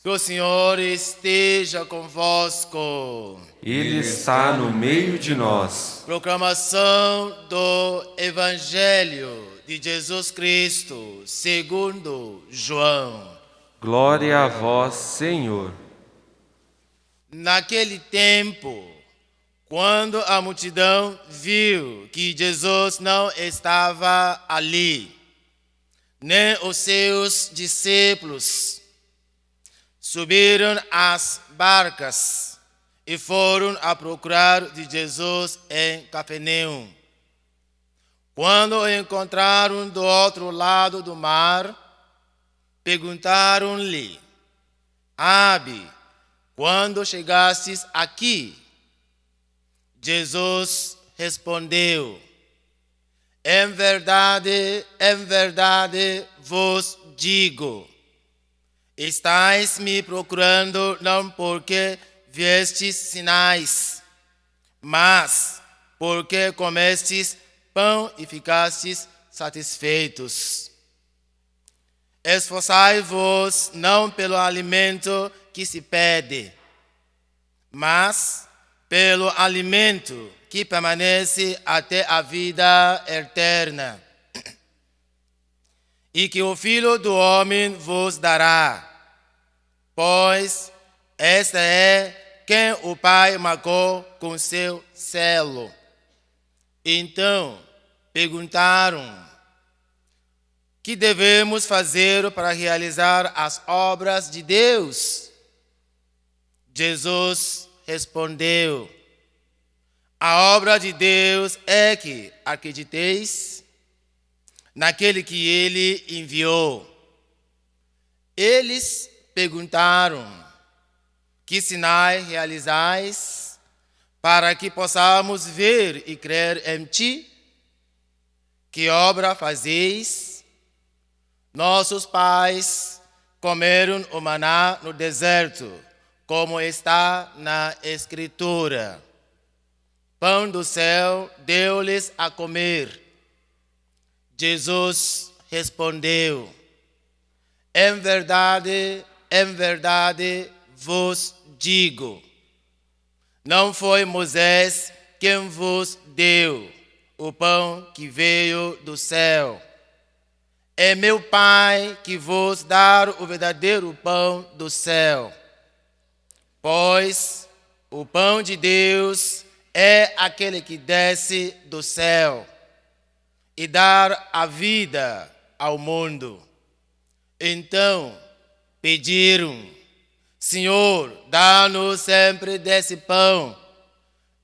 Que o Senhor esteja convosco. Ele está no meio de nós. Proclamação do Evangelho de Jesus Cristo, segundo João. Glória a vós, Senhor. Naquele tempo, quando a multidão viu que Jesus não estava ali, nem os seus discípulos, subiram às barcas e foram a procurar de Jesus em Capernaum. Quando o encontraram do outro lado do mar, perguntaram-lhe: Rabi, quando chegastes aqui? Jesus respondeu: em verdade vos digo, estáis me procurando não porque viestes sinais, mas porque comestes pão e ficastes satisfeitos. Esforçai-vos não pelo alimento que se pede, mas pelo alimento que permanece até a vida eterna, e que o Filho do Homem vos dará, pois esta é quem o Pai marcou com seu selo. Então perguntaram: que devemos fazer para realizar as obras de Deus? Jesus respondeu: a obra de Deus é que acrediteis naquele que ele enviou. Eles perguntaram: que sinais realizais para que possamos ver e crer em ti? Que obra fazeis? Nossos pais comeram o maná no deserto, como está na Escritura. Pão do céu deu-lhes a comer. Jesus respondeu: em verdade vos digo, não foi Moisés quem vos deu o pão que veio do céu. É meu Pai que vos dá o verdadeiro pão do céu. Pois o pão de Deus é aquele que desce do céu e dá a vida ao mundo. Então pediram: Senhor, dá-nos sempre desse pão.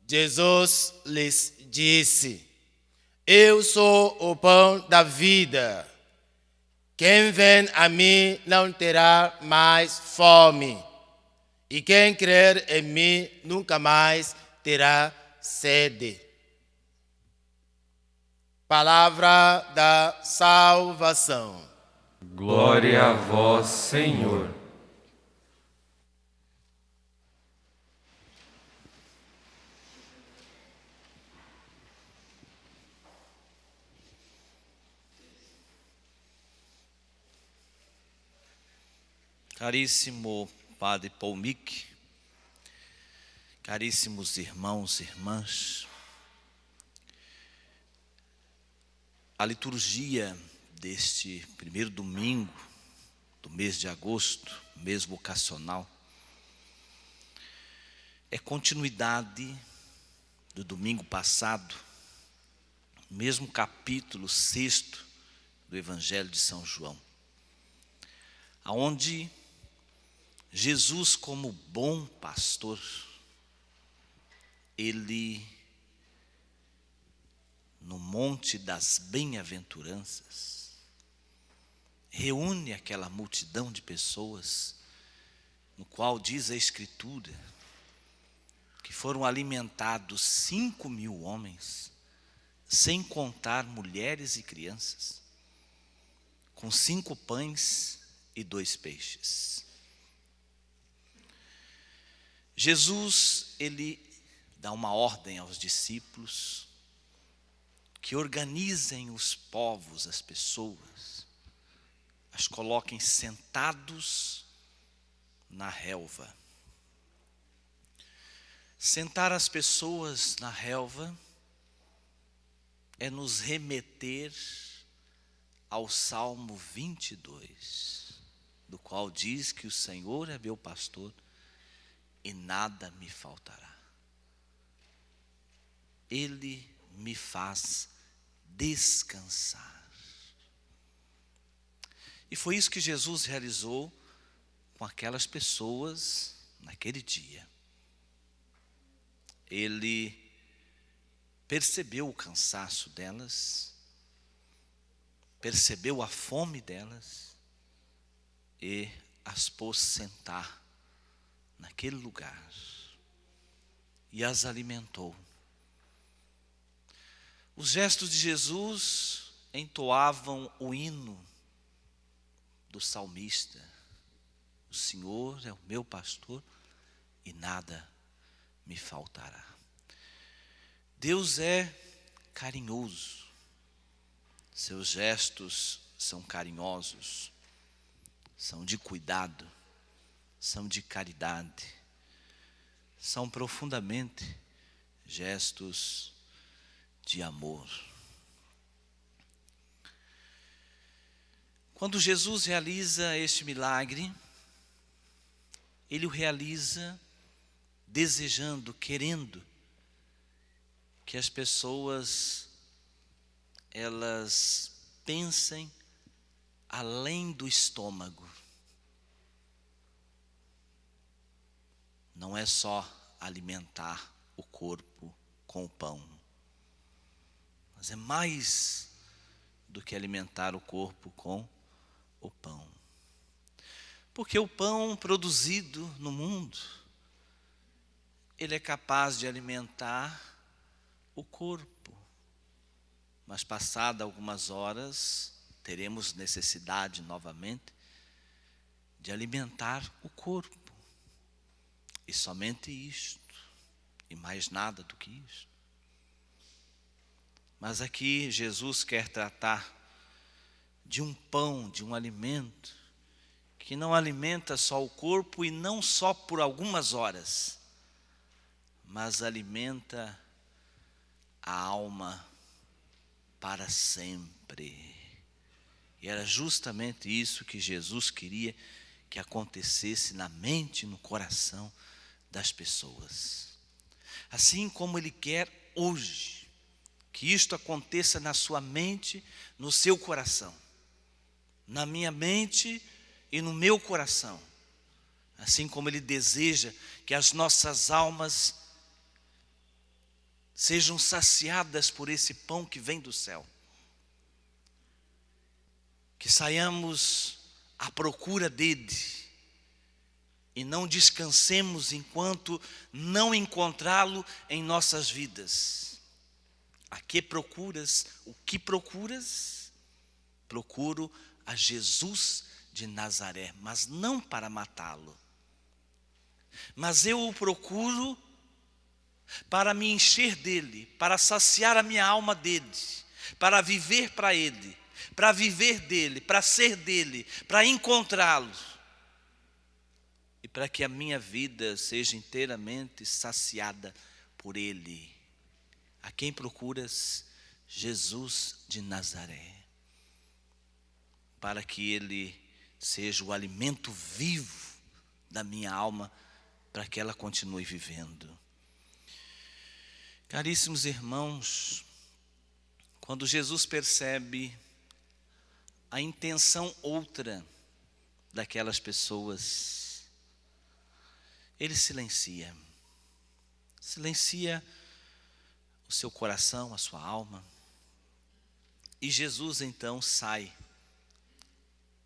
Jesus lhes disse: eu sou o pão da vida. Quem vem a mim não terá mais fome, e quem crer em mim nunca mais terá sede. Palavra da salvação. Glória a vós, Senhor. Caríssimo Padre Paul Mick, caríssimos irmãos e irmãs, a liturgia deste primeiro domingo do mês de agosto, mês vocacional, é continuidade do domingo passado, mesmo capítulo 6 do Evangelho de São João, aonde Jesus, como bom pastor, ele, no Monte das Bem-aventuranças, reúne aquela multidão de pessoas, no qual diz a Escritura, que foram alimentados 5.000 homens, sem contar mulheres e crianças, com 5 pães e 2 peixes. Jesus, ele dá uma ordem aos discípulos que organizem os povos, as pessoas, as coloquem sentados na relva. Sentar as pessoas na relva é nos remeter ao Salmo 22, do qual diz que o Senhor é meu pastor e nada me faltará. Ele me faz descansar. E foi isso que Jesus realizou com aquelas pessoas naquele dia. Ele percebeu o cansaço delas, percebeu a fome delas e as pôs sentar naquele lugar e as alimentou. Os gestos de Jesus entoavam o hino do salmista: o Senhor é o meu pastor e nada me faltará. Deus é carinhoso, seus gestos são carinhosos, são de cuidado, são de caridade, são profundamente gestos de amor. Quando Jesus realiza este milagre, Ele o realiza desejando, querendo que as pessoas elas pensem além do estômago. Não é só alimentar o corpo com o pão, mas é mais do que alimentar o corpo com o pão. Porque o pão produzido no mundo, ele é capaz de alimentar o corpo, mas passada algumas horas, teremos necessidade novamente de alimentar o corpo. E somente isto, e mais nada do que isso. Mas aqui Jesus quer tratar de um pão, de um alimento, que não alimenta só o corpo e não só por algumas horas, mas alimenta a alma para sempre. E era justamente isso que Jesus queria que acontecesse na mente e no coração das pessoas. Assim como Ele quer hoje que isto aconteça na sua mente, no seu coração, na minha mente e no meu coração. Assim como Ele deseja que as nossas almas sejam saciadas por esse pão que vem do céu. Que saiamos à procura dele e não descansemos enquanto não encontrá-lo em nossas vidas. A que procuras? O que procuras? Procuro a Jesus de Nazaré, mas não para matá-lo. Mas eu o procuro para me encher dele, para saciar a minha alma dele, para viver para ele, para viver dele, para ser dele, para encontrá-lo. E para que a minha vida seja inteiramente saciada por ele. A quem procuras? Jesus de Nazaré. Para que ele seja o alimento vivo da minha alma, para que ela continue vivendo. Caríssimos irmãos, quando Jesus percebe a intenção outra daquelas pessoas, Ele silencia o seu coração, a sua alma. E Jesus então sai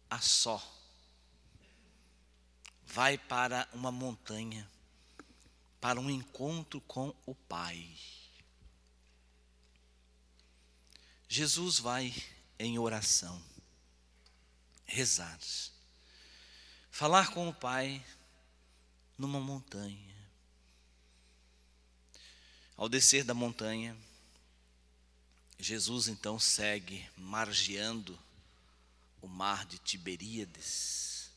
a só, vai para uma montanha, para um encontro com o Pai. Jesus vai em oração, rezar, falar com o Pai numa montanha. Ao descer da montanha, Jesus então segue margeando o mar de Tiberíades.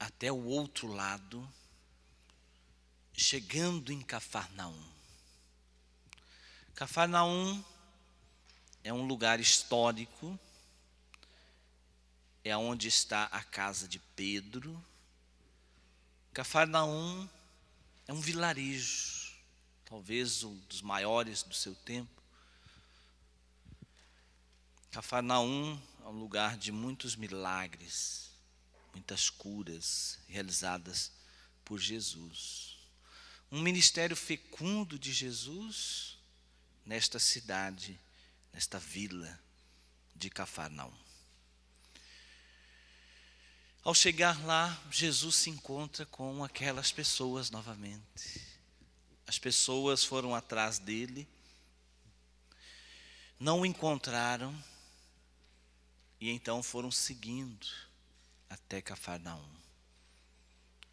até o outro lado, chegando em Cafarnaum. Cafarnaum é um lugar histórico, é onde está a casa de Pedro. Cafarnaum é um vilarejo, talvez um dos maiores do seu tempo. Cafarnaum é um lugar de muitos milagres, muitas curas realizadas por Jesus. Um ministério fecundo de Jesus nesta cidade, nesta vila de Cafarnaum. Ao chegar lá, Jesus se encontra com aquelas pessoas novamente. As pessoas foram atrás dele, não o encontraram, e então foram seguindo até Cafarnaum.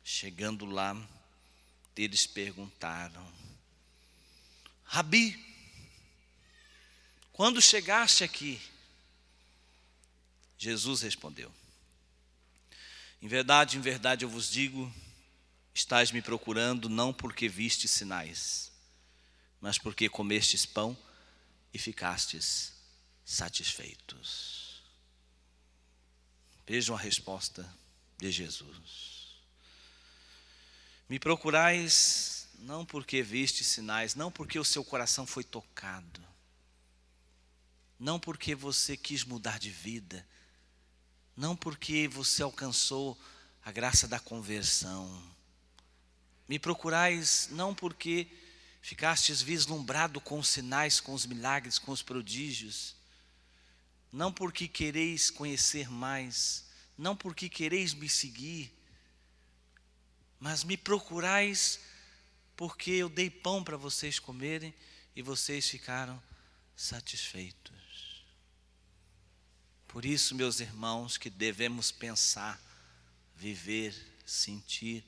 Chegando lá, eles perguntaram: Rabi, quando chegaste aqui? Jesus respondeu: em verdade eu vos digo, estais me procurando não porque vistes sinais, mas porque comestes pão e ficastes satisfeitos. Vejam a resposta de Jesus. Me procurais não porque vistes sinais, não porque o seu coração foi tocado, não porque você quis mudar de vida, não porque você alcançou a graça da conversão. Me procurais não porque ficastes vislumbrado com os sinais, com os milagres, com os prodígios. Não porque quereis conhecer mais, não porque quereis me seguir, mas me procurais porque eu dei pão para vocês comerem e vocês ficaram satisfeitos. Por isso, meus irmãos, que devemos pensar, viver, sentir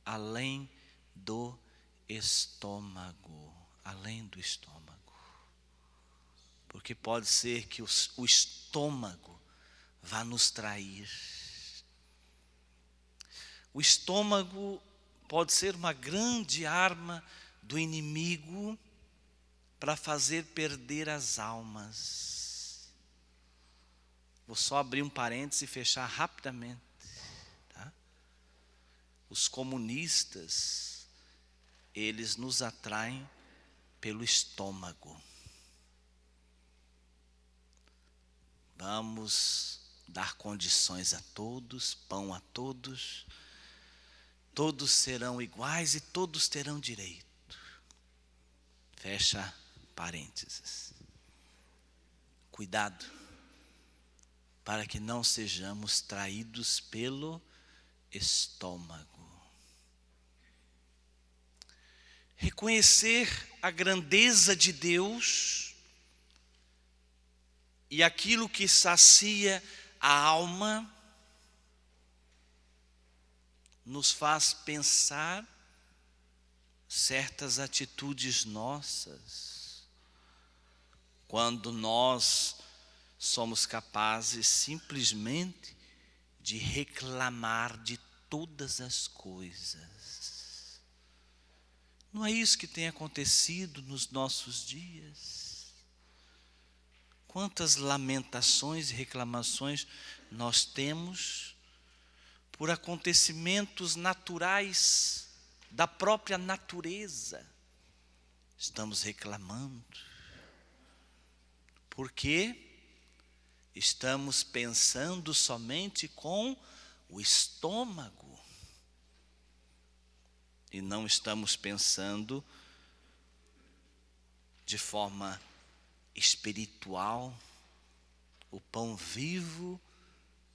além do estômago, além do estômago. Porque pode ser que o estômago vá nos trair. O estômago pode ser uma grande arma do inimigo para fazer perder as almas. Vou só abrir um parênteses e fechar rapidamente. Tá? Os comunistas, eles nos atraem pelo estômago. Vamos dar condições a todos, pão a todos. Todos serão iguais e todos terão direito. Fecha parênteses. Cuidado para que não sejamos traídos pelo estômago. Reconhecer a grandeza de Deus e aquilo que sacia a alma nos faz pensar certas atitudes nossas, quando nós somos capazes simplesmente de reclamar de todas as coisas. Não é isso que tem acontecido nos nossos dias? Quantas lamentações e reclamações nós temos por acontecimentos naturais da própria natureza. Estamos reclamando. Por quê? Estamos pensando somente com o estômago. E não estamos pensando de forma espiritual, o pão vivo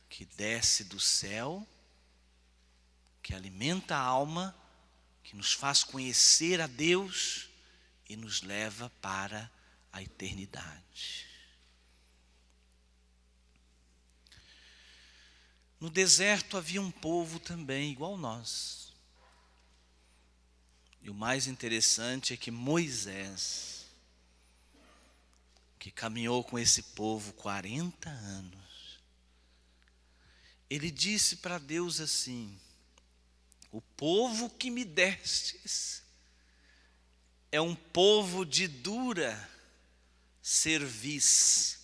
que desce do céu, que alimenta a alma, que nos faz conhecer a Deus e nos leva para a eternidade. No deserto havia um povo também igual nós. E o mais interessante é que Moisés, que caminhou com esse povo 40 anos, ele disse para Deus assim: o povo que me destes é um povo de dura cerviz.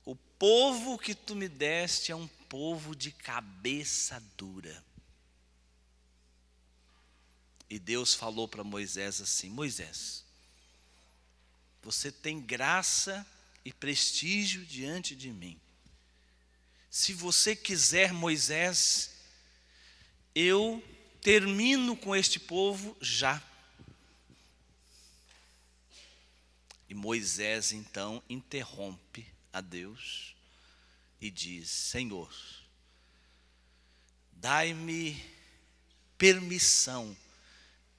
O povo que tu me deste é um povo de cabeça dura. E Deus falou para Moisés assim: Moisés, você tem graça e prestígio diante de mim. Se você quiser, Moisés, eu termino com este povo já. E Moisés então interrompe a Deus e diz: Senhor, dai-me permissão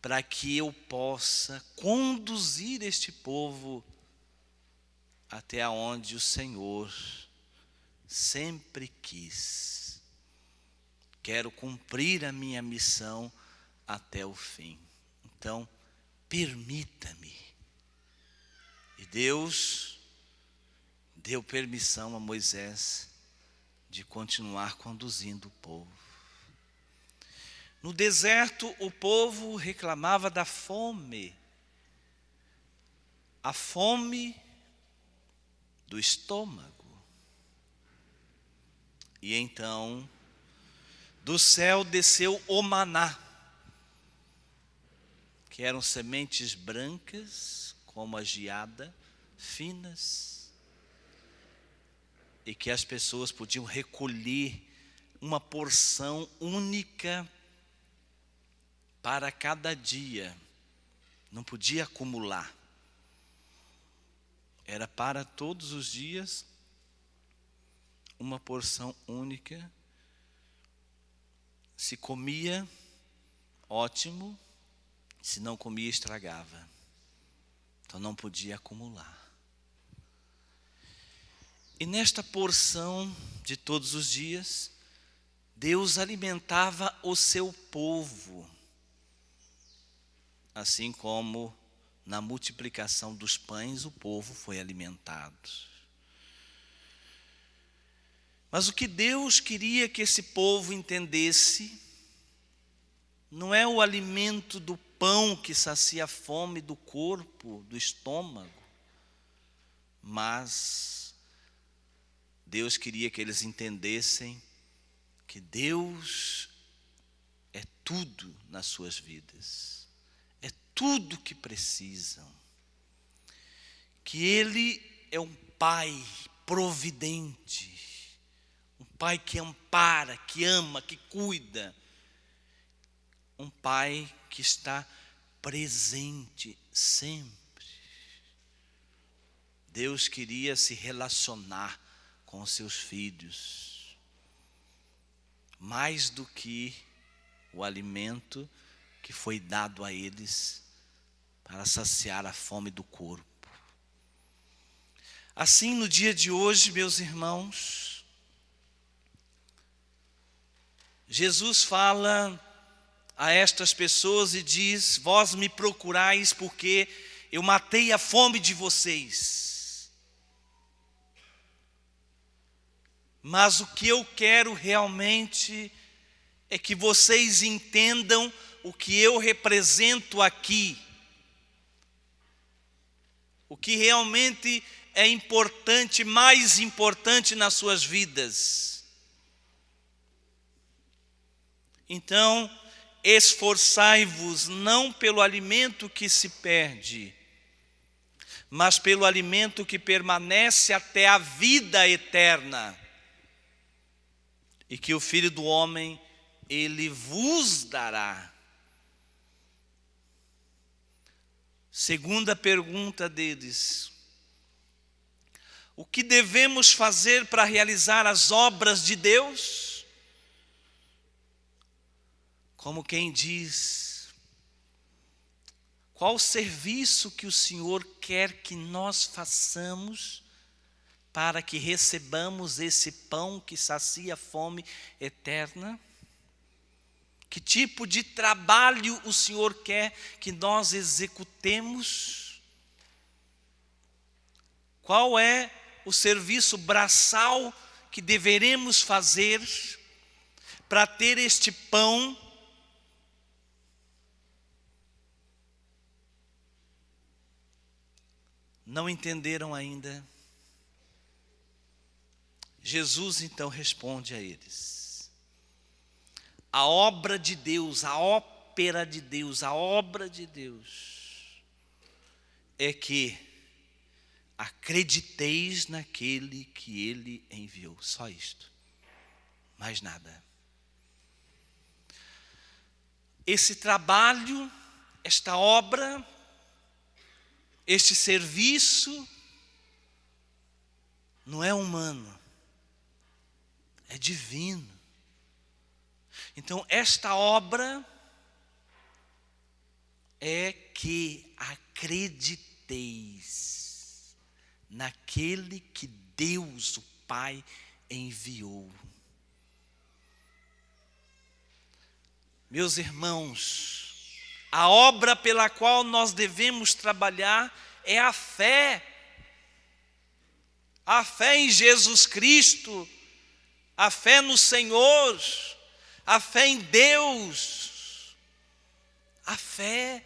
para que eu possa conduzir este povo até onde o Senhor sempre quis. Quero cumprir a minha missão até o fim. Então, permita-me. E Deus deu permissão a Moisés de continuar conduzindo o povo. No deserto, o povo reclamava da fome. A fome do estômago. E então, do céu desceu o maná, que eram sementes brancas, como a geada, finas, e que as pessoas podiam recolher uma porção única para cada dia, não podia acumular, era para todos os dias uma porção única. Se comia, ótimo, se não comia, estragava, então não podia acumular. E nesta porção de todos os dias, Deus alimentava o seu povo, assim como na multiplicação dos pães o povo foi alimentado. Mas o que Deus queria que esse povo entendesse não é o alimento do pão que sacia a fome do corpo, do estômago, mas Deus queria que eles entendessem que Deus é tudo nas suas vidas, é tudo que precisam, que Ele é um Pai providente, um Pai que ampara, que ama, que cuida, um Pai que está presente sempre. Deus queria se relacionar com os seus filhos, mais do que o alimento que foi dado a eles para saciar a fome do corpo. Assim, no dia de hoje, meus irmãos, Jesus fala a estas pessoas e diz: vós me procurais porque eu matei a fome de vocês. Mas o que eu quero realmente é que vocês entendam o que eu represento aqui. O que realmente é importante, mais importante nas suas vidas. Então, esforçai-vos não pelo alimento que se perde, mas pelo alimento que permanece até a vida eterna, e que o Filho do Homem, Ele vos dará. Segunda pergunta deles: o que devemos fazer para realizar as obras de Deus? Como quem diz, qual o serviço que o Senhor quer que nós façamos para que recebamos esse pão que sacia a fome eterna? Que tipo de trabalho o Senhor quer que nós executemos? Qual é o serviço braçal que deveremos fazer para ter este pão, não entenderam ainda. Jesus então responde a eles: a obra de Deus, a ópera de Deus, a obra de Deus é que acrediteis naquele que Ele enviou. Só isto, mais nada. Esse trabalho, esta obra, este serviço não é humano, é divino. Então, esta obra é que acrediteis naquele que Deus, o Pai, enviou. Meus irmãos, a obra pela qual nós devemos trabalhar é a fé. A fé em Jesus Cristo, a fé no Senhor, a fé em Deus. A fé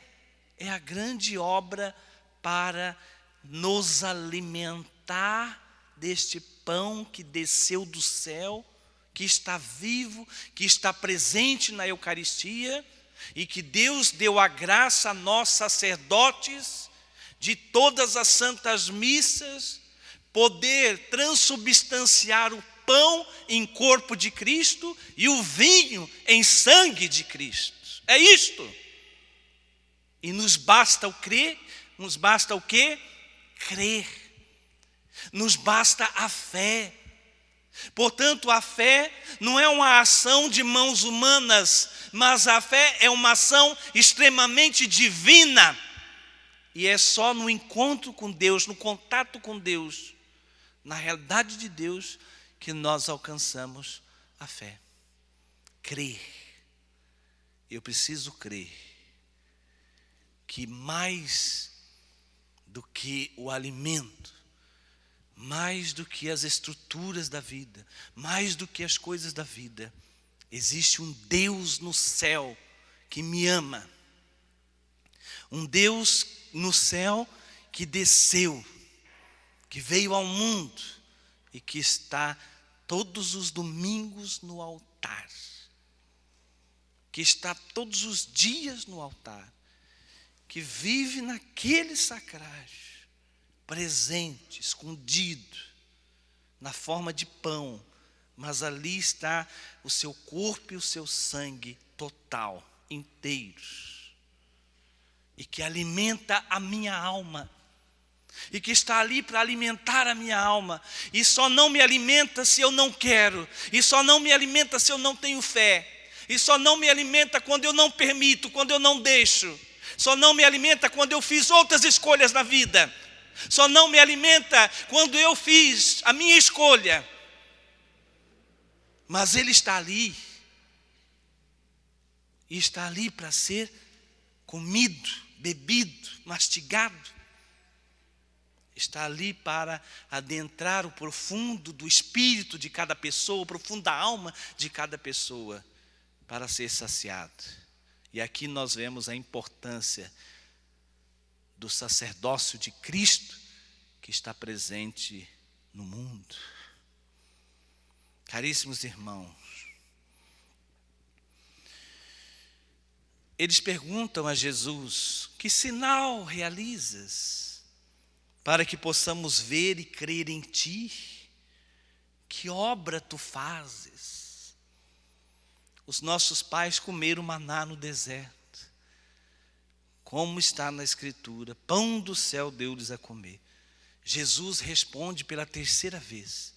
é a grande obra para nos alimentar deste pão que desceu do céu, que está vivo, que está presente na Eucaristia, e que Deus deu a graça a nós sacerdotes de todas as santas missas, poder transubstanciar o pão em corpo de Cristo e o vinho em sangue de Cristo. É isto. E nos basta o crer, nos basta o quê? Crer. Nos basta a fé. Portanto, a fé não é uma ação de mãos humanas, mas a fé é uma ação extremamente divina. E é só no encontro com Deus, no contato com Deus, na realidade de Deus, que nós alcançamos a fé. Crer. Eu preciso crer que mais do que o alimento, mais do que as estruturas da vida, mais do que as coisas da vida, existe um Deus no céu que me ama. Um Deus no céu que desceu, que veio ao mundo e que está todos os domingos no altar, que está todos os dias no altar, que vive naquele sacrário, presente, escondido, na forma de pão, mas ali está o seu corpo e o seu sangue total, inteiros, e que alimenta a minha alma, e que está ali para alimentar a minha alma, e só não me alimenta se eu não quero, e só não me alimenta se eu não tenho fé, e só não me alimenta quando eu não permito, quando eu não deixo, só não me alimenta quando eu fiz outras escolhas na vida, só não me alimenta quando eu fiz a minha escolha. Mas Ele está ali, e está ali para ser comido, bebido, mastigado. Está ali para adentrar o profundo do espírito de cada pessoa, o profundo da alma de cada pessoa, para ser saciado. E aqui nós vemos a importância do sacerdócio de Cristo que está presente no mundo. Caríssimos irmãos, eles perguntam a Jesus: que sinal realizas para que possamos ver e crer em ti? Que obra tu fazes? Os nossos pais comeram maná no deserto, como está na Escritura, pão do céu deu-lhes a comer. Jesus responde pela terceira vez.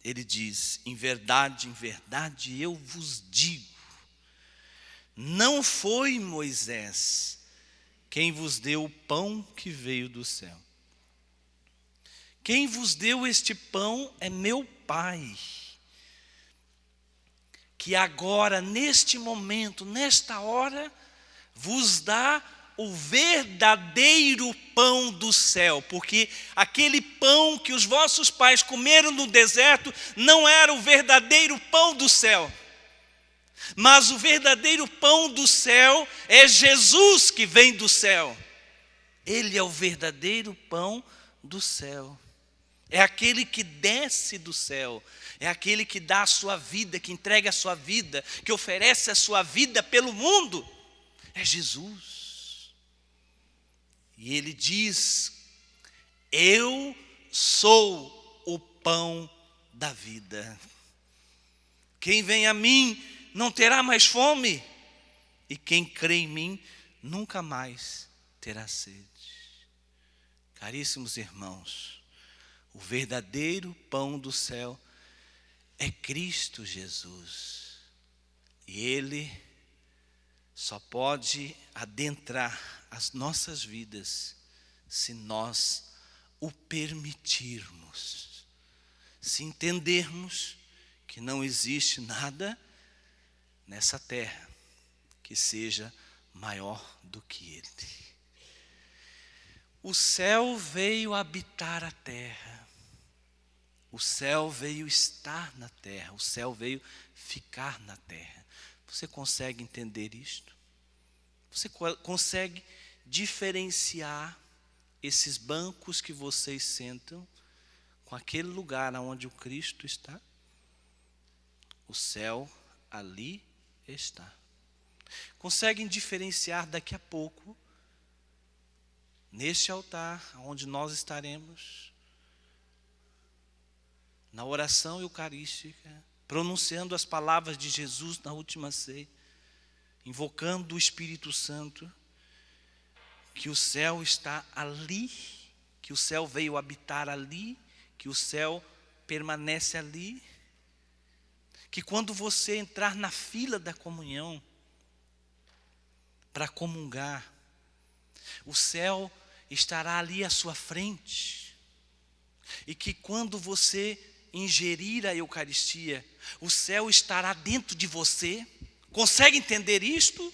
Ele diz: em verdade, eu vos digo, não foi Moisés quem vos deu o pão que veio do céu. Quem vos deu este pão é meu Pai, que agora, neste momento, nesta hora, vos dá o verdadeiro pão do céu, porque aquele pão que os vossos pais comeram no deserto não era o verdadeiro pão do céu. Mas o verdadeiro pão do céu é Jesus que vem do céu. Ele é o verdadeiro pão do céu. É aquele que desce do céu. É aquele que dá a sua vida, que entrega a sua vida, que oferece a sua vida pelo mundo. É Jesus. E ele diz: eu sou o pão da vida. Quem vem a mim não terá mais fome, e quem crê em mim nunca mais terá sede. Caríssimos irmãos, o verdadeiro pão do céu é Cristo Jesus. E Ele só pode adentrar as nossas vidas se nós o permitirmos. Se entendermos que não existe nada nessa terra que seja maior do que Ele. O céu veio habitar a terra. O céu veio estar na terra. O céu veio ficar na terra. Você consegue entender isto? Você consegue diferenciar esses bancos que vocês sentam com aquele lugar onde o Cristo está? O céu ali está. Conseguem diferenciar daqui a pouco, neste altar, onde nós estaremos, na oração eucarística, pronunciando as palavras de Jesus na última ceia, invocando o Espírito Santo, que o céu está ali, que o céu veio habitar ali, que o céu permanece ali, que quando você entrar na fila da comunhão, para comungar, o céu estará ali à sua frente, e que quando você ingerir a Eucaristia, o céu estará dentro de você. Consegue entender isto?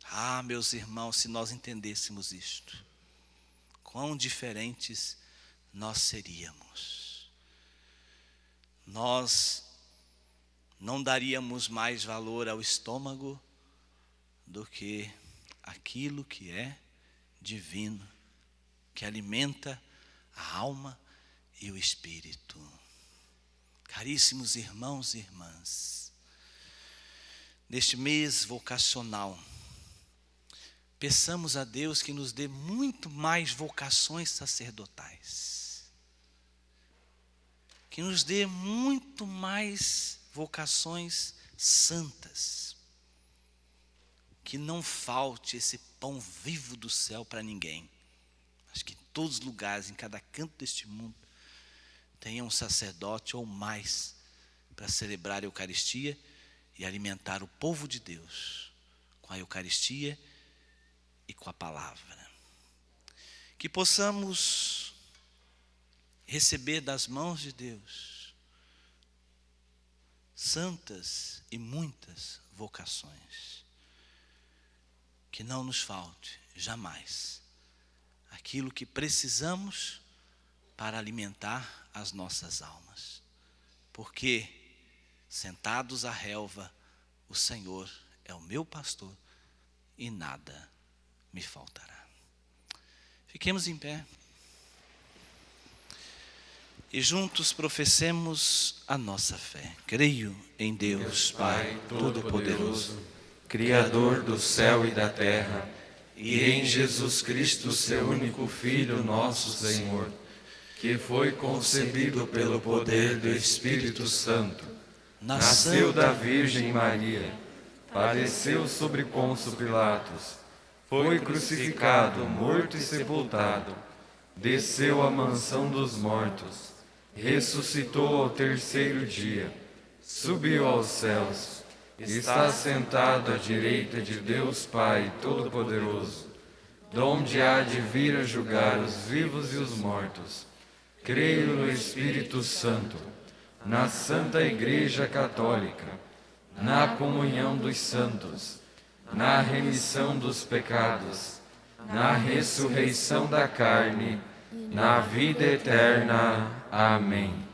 Ah, meus irmãos, se nós entendêssemos isto, quão diferentes nós seríamos. Nós não daríamos mais valor ao estômago do que aquilo que é divino, que alimenta a alma e o espírito. Caríssimos irmãos e irmãs, neste mês vocacional, peçamos a Deus que nos dê muito mais vocações sacerdotais, que nos dê muito mais vocações santas, que não falte esse pão vivo do céu para ninguém. Acho que em todos os lugares, em cada canto deste mundo, tenha um sacerdote ou mais para celebrar a Eucaristia e alimentar o povo de Deus com a Eucaristia e com a palavra. Que possamos receber das mãos de Deus santas e muitas vocações. Que não nos falte jamais aquilo que precisamos para alimentar as nossas almas. Porque, sentados à relva, o Senhor é o meu pastor e nada me faltará. Fiquemos em pé e juntos professemos a nossa fé. Creio em Deus, Pai Todo-Poderoso, Criador do céu e da terra, e em Jesus Cristo, seu único Filho, nosso Senhor, que foi concebido pelo poder do Espírito Santo, nasceu da Virgem Maria, padeceu sobre Pôncio Pilatos, foi crucificado, morto e sepultado, desceu à mansão dos mortos, ressuscitou ao terceiro dia, subiu aos céus, está sentado à direita de Deus Pai Todo-Poderoso, donde há de vir a julgar os vivos e os mortos. Creio no Espírito Santo, na Santa Igreja Católica, na comunhão dos santos, na remissão dos pecados, na ressurreição da carne, na vida eterna. Amém.